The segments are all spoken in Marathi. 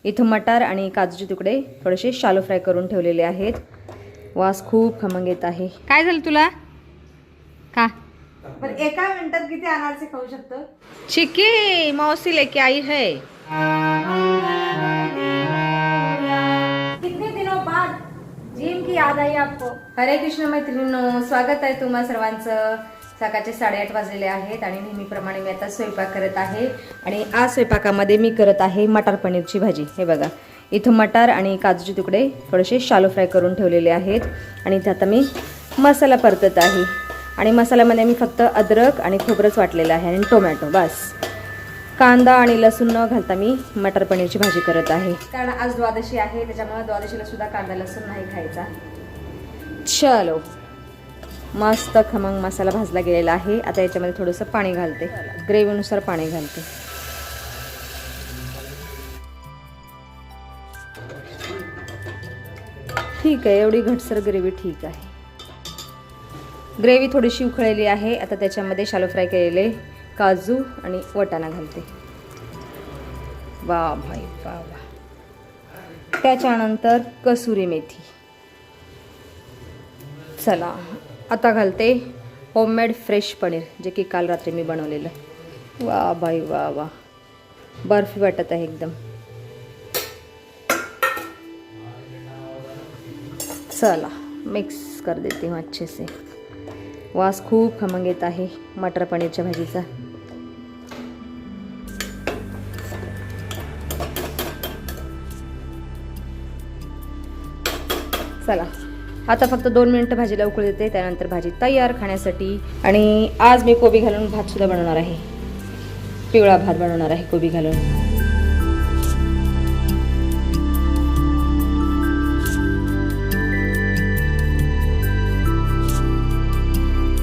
इथं मटार आणि काजूचे तुकडे थोडेसे शालो फ्राय करून ठेवलेले आहेत. वास खूप खमंग येत आहे. काय झालं तुला का पण एका मिनिटात किती अनारसे खाऊ शकतो? चिकी मौसी लेके आई है. कितने दिनों बाद जिम की याद आई आपको? हरे कृष्ण मैत्रिणींनो, स्वागत आहे तुम्हा सर्वांचं. सकाळचे 8:30 वाजलेले आहेत आणि नेहमीप्रमाणे मी आता स्वयंपाक करत आहे. आणि आज स्वयंपाकामध्ये मी करत आहे मटार पनीरची भाजी. हे बघा, इथं मटार आणि काजूचे तुकडे थोडेसे शालो फ्राय करून ठेवलेले आहेत. आणि इथं आता मी मसाला परतत आहे. आणि मसाल्यामध्ये मी फक्त अद्रक आणि खोबरंच वाटलेलं आहे आणि टोमॅटो बस. कांदा आणि लसूण न घालता मी मटार पनीरची भाजी करत आहे. कारण आज द्वादशी आहे, त्याच्यामुळे द्वादशीला सुद्धा कांदा लसूण नाही खायचा. चलो, मस्त खमंग मसाला भाजला गेलेला आहे. आता याच्यामध्ये थोडंसं पाणी घालते, ग्रेव्हीनुसार पाणी घालते. ठीक आहे, एवढी घटसर ग्रेव्ही ठीक आहे. ग्रेव्ही थोडीशी उकळलेली आहे. आता त्याच्यामध्ये शालो फ्राय केलेले काजू आणि वाटाणा घालते. वा भाई वा वा. त्याच्यानंतर कसुरी मेथी. चला, आता घालते होममेड फ्रेश पनीर, जे की काल रात्री मी बनवलेलं. वा बाई वा वा, बर्फी वाटत आहे एकदम. चला, मिक्स कर देते हूँ अच्छे से. वास खूप खमंग येत आहे मटर पनीरच्या भाजीचा. चला, आता फक्त 2 मिनिटं भाजीला उकळी देते, त्यानंतर भाजी तयार खाण्यासाठी. आणि आज मी कोबी घालून भात सुद्धा बनवणार आहे. पिवळा भात बनवणार आहे कोबी घालून.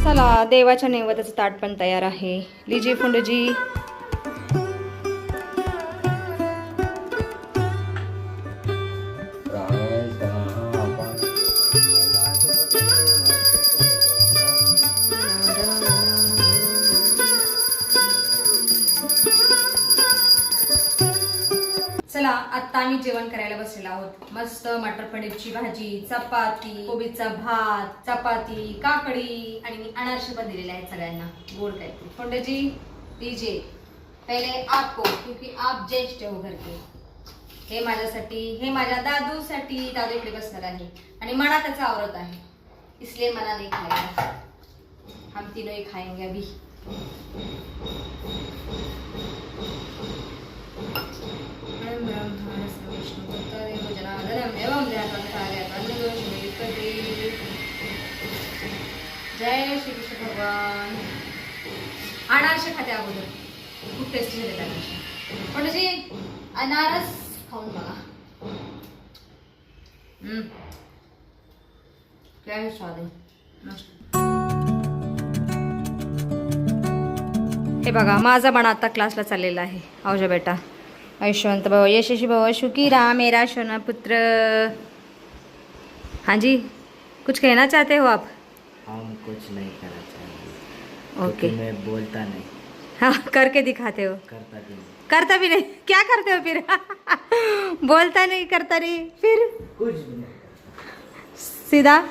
चला, देवाच्या नैवेद्याचं ताट पण तयार आहे. लीजिए फुंडजी. चला, आता आम्ही जेवण करायला बसलेलो आहोत. मस्त मटर पनीरची भाजी, चपाती, कोबीचा भात, चपाती, काकडी आणि अनारसे पण दिलेले आहेत सगळ्यांना. गोड काहीतरी. फुंडजी दीजिए पहिले आपको, क्योंकि आप ज्येष्ठ हो घर के. हे माझ्यासाठी, हे माझ्या दादूसाठी. दादू इकडे बसणार आहे आणि मना त्याचा आवरत आहे, इसलिए मना नाही खाएगा. हम तीनों ही खाएंगे अभी. जय श्री कृष्ण भगवान. अनारसे खाते अगोदर, खूप टेस्टी झालेला अनारसे. पण जी अनारस खाऊन बघा. काय स्वाद आहे, मस्त. हे बघा, माझा बाण आता क्लासला चाललेला आहे. औजा बेटा, ऐश्वंत भाऊ, यशस्वी भाऊ, शुकी राम मेरा सोना पुत्र. हाँ जी, कुछ कहना चाहते हो आप? हम कुछ नहीं करना चाहेंगे. ओके. मैं बोलता नहीं, हाँ, करके दिखाते हो. करता भी नहीं. करता भी नहीं, क्या करते हो फिर? बोलता नहीं, करता नहीं, फिर कुछ भी नहीं. सीधा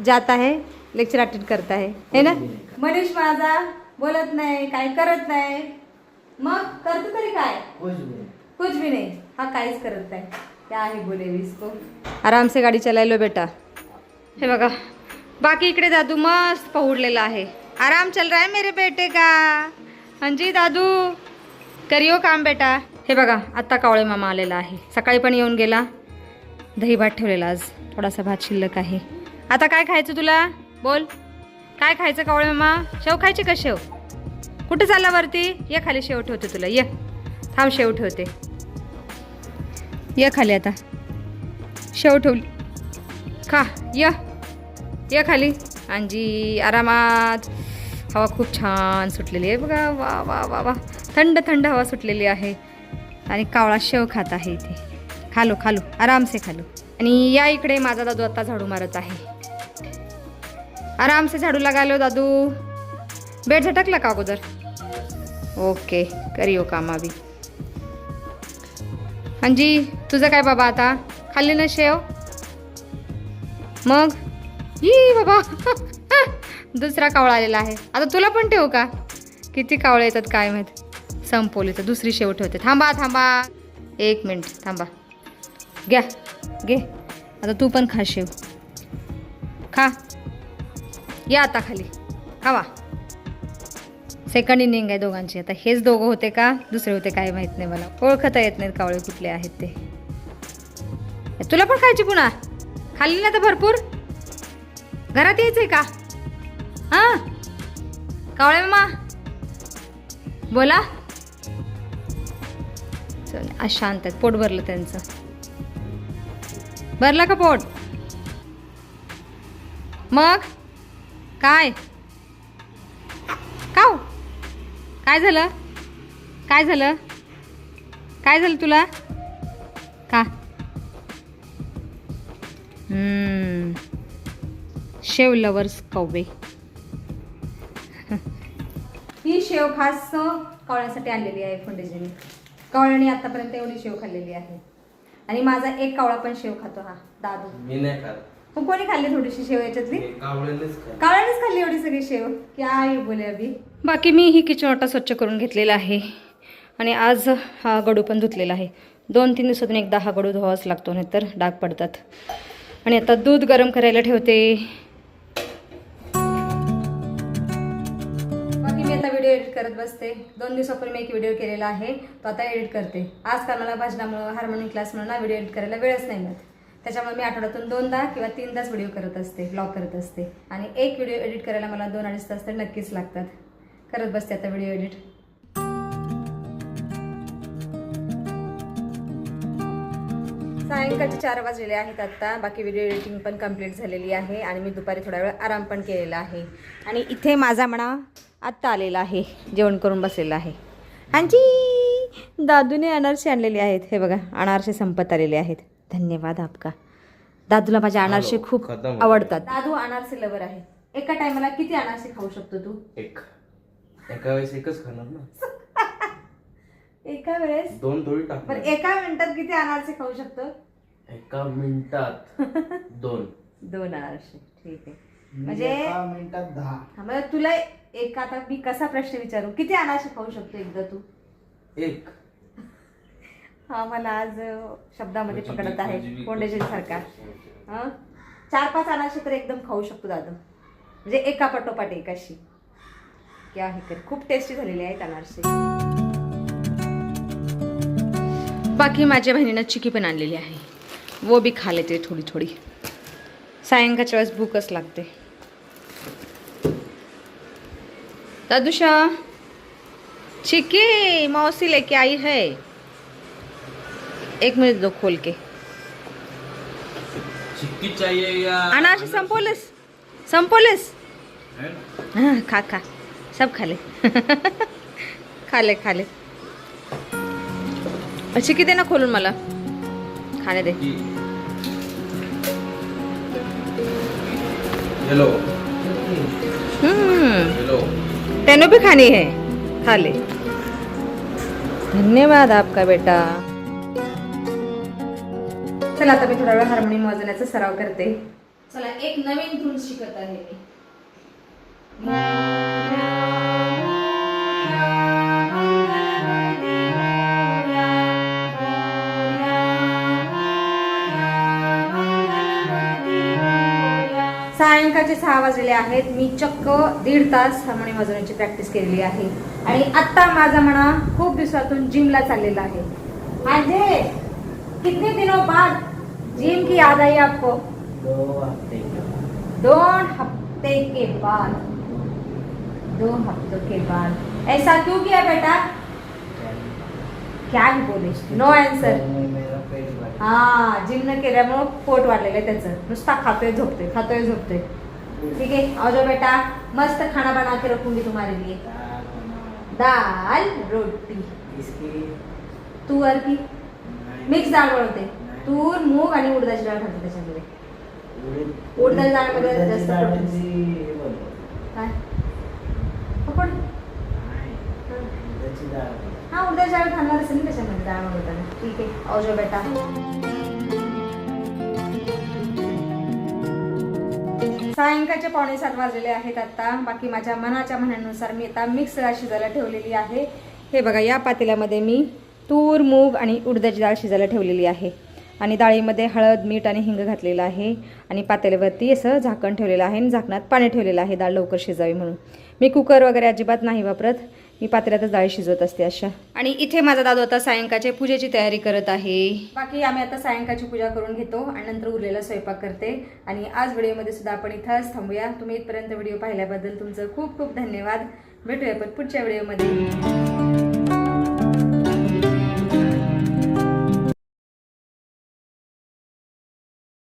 जाता है, लेक्चर अटेंड करता है ना. मनीष माझा बोलत नाही, काय करत नाही, मग करतो तरी काय? कुछ भी नहीं. कुछ भी नहीं. हा काहीच करत नाही. क्या आहे बोले इसको. आराम से गाडी चलाय लो बेटा. हे बघा, बाकी इकडे दादू मस्त पहुडलेला आहे. आराम चल रहा है मेरे बेटे का. हाँ जी दादू, करियो काम बेटा. हे बघा, आत्ता कावळे मामा आलेला आहे. सकाळी पण येऊन गेला. दही भात ठेवलेला आज, थोडासा भात शिल्लक आहे. आता काय खायचं तुला, बोल. काय खायचं कावळे मामा? शेव खायची का शेव? कुठे चालला वरती? ये खाली, शेव ठेवते तुला. ये, थांब, शेव ठेवते. ये खाली, आता शेव ठेवली, खा. ये खाली. आणजी आरामात. हवा खूप छान सुटलेली आहे बघा. वा वा वा वा, थंड थंड हवा सुटलेली आहे. आणि कावळा शेव खात आहे इथे. खालो खालो, आराम से खालो. आणि या इकडे माझा दादू आता झाडू मारत आहे. आराम से झाडू लगा लो दादू. बेड झटकला का अगोदर? ओके, करियो काम अभी. अंजी तुझं काय बाबा आता खाल्ली ना शेव मग ई बाबा दुसरा कावळा आलेला आहे आता तुला पण ठेवू का किती कावळे येतात काय माहीत संपवली तर दुसरी शेव ठेवते थांबा थांबा 1 मिनिट थांबा घ्या घे आता तू पण खा शेव खा या आता खाली खावा सेकंड इनिंग आहे दोघांची आता हेच दोघं होते का दुसरे होते काय माहित नाही मला ओळखता येत नाहीत कावळे कुठले आहेत ते तुला पण खायची पुन्हा खाल्ली ना तर भरपूर घरात यायचंय का हा कावळे मामा बोला चल आज शांत आहेत पोट भरलं त्यांचं भरलं का पोट मग काय काव काय झालं काय झालं काय झालं तुला का शेव लवर्स कौबे ही शेव खास कावळ्यासाठी आणलेली आहे फुंडेजीने कावळ्याने आतापर्यंत एवढी शेव खाल्लेली आहे आणि माझा एक कावळा पण शेव खातो हा दादू मी नाही खात मग कोणी खाल्ली थोडीशी शेव याच्यातली कावळ्यानेच खात कावळ्यानेच खाल्ली एवढी सगळी शेव क्या ये बोले अभि बाकी मी ही किचन ओटा स्वच्छ करून घेतलेला आहे आणि आज हा गडू पण धुतलेला आहे 2-3 दिवसातून एकदा हा गडू धुवावाच लागतो नाहीतर डाग पडतात आणि आता दूध गरम करायला ठेवते बाकी मी आता व्हिडिओ एडिट करत बसते 2 दिवसापूर्वी मी एक व्हिडिओ केलेला आहे तो आता एडिट करते आजकाल मला भजनामुळं हार्मोनियम क्लासमुळं ना व्हिडिओ एडिट करायला वेळच नाही मिळत त्याच्यामुळे मी आठवड्यातून 2दा किंवा 3दाच व्हिडिओ करत असते ब्लॉग करत असते आणि एक व्हिडिओ एडिट करायला मला 2-2.5 तास तर नक्कीच लागतात करत बसते आता व्हिडिओ एडिट सायंकाळचे 4 वाजलेले आहेत आत्ता बाकी व्हिडिओ एडिटिंग पण कंप्लीट झालेली आहे आणि मी दुपारी थोडा वेळ आराम पण केलेला आहे आणि इथे माझा म्हणा आत्ता आलेला आहे जेवण करून बसलेला आहे आणखी दादूने अनारसे आणलेले आहेत हे बघा अनारसे संपत आलेले आहेत धन्यवाद आपका दादूला माझे अनारसे खूप आवडतात दादू अनारसे लवर आहे एका टायमाला किती अनारसे खाऊ शकतो तू एका वेळेस एकच खाणार ना एका वेळेस 2 थोडी टाक बरं एका मिनिटात किती अनारसे खाऊ शकतो एका मिनिटात 2 अनारसे ठीक आहे म्हणजे एका मिनिटात 10 हा, म्हणजे तुला एक आता मी कसा प्रश्न विचारू किती अनारसे खाऊ शकतो एकदा तू 1 हा मला आज शब्दामध्ये पकडत आहे फोंडेशन सारखा 4-5 अनारसे तर एकदम खाऊ शकतो दादू म्हणजे एका पाठोपाठ एक अशी क्या हे कर खूप टेस्टी झालेले आहेत अनारसे बाकी माझ्या बहिणीनं चिकी पण आणलेली आहे वो भी खा लेते थोडी थोडी सायंकाळच्या वेळेस भूकच लागते दादूशा चिकी मौसी लेके आई है 1 मिनिट दो खोल के चिक्की चाहिए या अनारसे संपवलेस हाँ खा खा सब खा ले खा ले चिकी दे ना खोलून मला खाने दे हेलो तेनों भी खानी है खा ले धन्यवाद आपका बेटा चला आता मी थोडा वेळ हार्मोनियम वाजवण्याचा सराव करते चला एक नवीन धून शिकत आहे मी सायंकाळचे 6 वाजलेले आहेत मी चक्क 1.5 तास हार्मोनियम वाजवण्याची प्रॅक्टिस केलेली आहे आणि आता माझा म्हणा खूप दिवसातून जिमला चाललेला आहे म्हणजे कितने दिनों बाद जिम की याद आई आपको 2 हफ्ते के बाद 2 हफ्तों के बाद ऐसा क्यों किया बेटा क्या बोले नो आन्सर हा जिम न केल्यामुळं पोट वाढलेलं आहे त्याचं नुसता खातोय झोपतोय ठीक है और जो बेटा मस्त खाना बना के रखूंगी तुम्हारे लिए दाल रोटी तुअर की मिक्स डाळ बनवते तूर मूग आणि उडदाची डाळ घालते त्याच्यामध्ये उडदाची डाळमध्ये जास्त काय पकड हा उद्या डाळ घालणार असेल ना त्याच्यामध्ये डाळ मागवताना. ठीक आहे, औजो बेटा. सायंकाळचे 6:45 वाजलेले आहेत आता. बाकी माझ्या मनाच्या म्हणण्यानुसार मी आता मिक्स डाळ शिजायला ठेवलेली आहे. हे बघा, या पातेल्यामध्ये मी तूर, मूग आणि उडदाची डाळ शिजायला ठेवलेली आहे. आणि डाळीमध्ये हळद, मीठ आणि हिंग घातलेलं आहे. आणि पातेल्यावरती असं झाकण ठेवलेलं आहे आणि झाकणात पाणी ठेवलेलं आहे डाळ लवकर शिजावी म्हणून. मी कुकर वगैरे अजिबात नाही वापरत, मी पातेल्यातच डाळी शिजवत असते अशा. आणि इथे माझा दादू आता सायंकाळच्या पूजेची तयारी करत आहे. बाकी आम्ही आता सायंकाळची पूजा करून घेतो आणि नंतर उरलेला स्वयंपाक करते. आणि आज व्हिडिओमध्ये सुद्धा आपण इथंच थांबूया. तुम्ही इथपर्यंत व्हिडिओ पाहिल्याबद्दल तुमचं खूप खूप धन्यवाद. भेटूया पण पुढच्या व्हिडिओमध्ये.